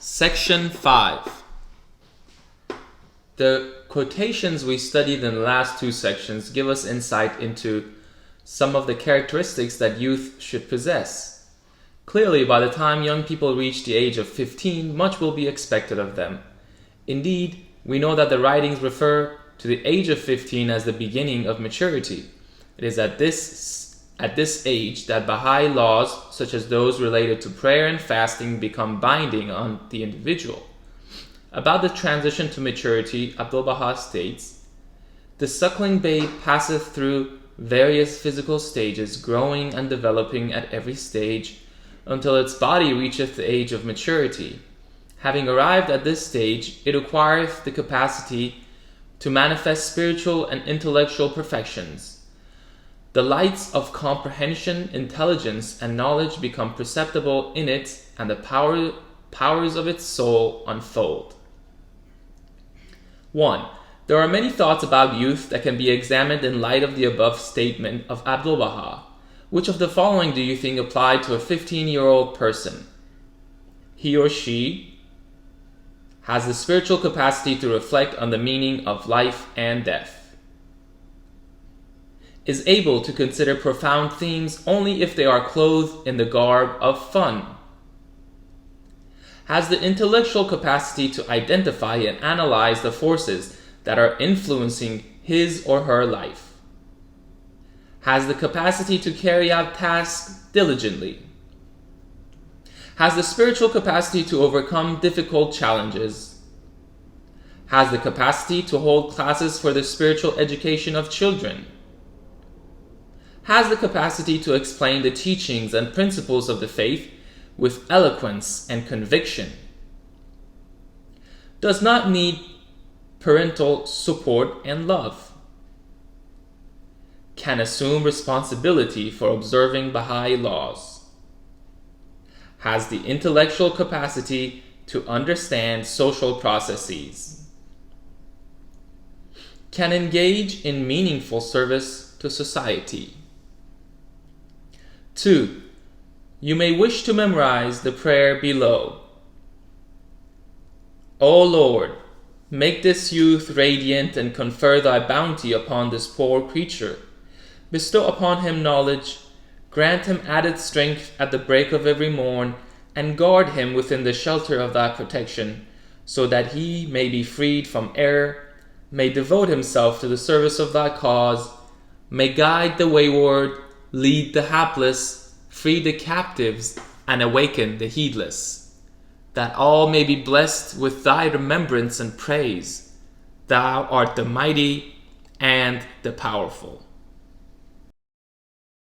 Section 5. The quotations we studied in the last two sections give us insight into some of the characteristics that youth should possess. Clearly, by the time young people reach the age of 15, much will be expected of them. Indeed, we know that the writings refer to the age of 15 as the beginning of maturity. It is at this age that Baha'i laws, such as those related to prayer and fasting, become binding on the individual. About the transition to maturity, Abdu'l-Baha states, "The suckling babe passeth through various physical stages, growing and developing at every stage, until its body reacheth the age of maturity. Having arrived at this stage, it acquireth the capacity to manifest spiritual and intellectual perfections. The lights of comprehension, intelligence, and knowledge become perceptible in it, and the powers of its soul unfold." 1. There are many thoughts about youth that can be examined in light of the above statement of Abdu'l-Baha. Which of the following do you think apply to a 15-year-old person? He or she has the spiritual capacity to reflect on the meaning of life and death. Is able to consider profound themes only if they are clothed in the garb of fun. Has the intellectual capacity to identify and analyze the forces that are influencing his or her life. Has the capacity to carry out tasks diligently. Has the spiritual capacity to overcome difficult challenges. Has the capacity to hold classes for the spiritual education of children. Has the capacity to explain the teachings and principles of the faith with eloquence and conviction. Does not need parental support and love. Can assume responsibility for observing Baha'i laws. Has the intellectual capacity to understand social processes. Can engage in meaningful service to society. 2. You may wish to memorize the prayer below. O Lord, make this youth radiant and confer thy bounty upon this poor creature. Bestow upon him knowledge, grant him added strength at the break of every morn, and guard him within the shelter of thy protection, so that he may be freed from error, may devote himself to the service of thy cause, may guide the wayward, lead the hapless, free the captives, and awaken the heedless, that all may be blessed with thy remembrance and praise. Thou art the mighty and the powerful.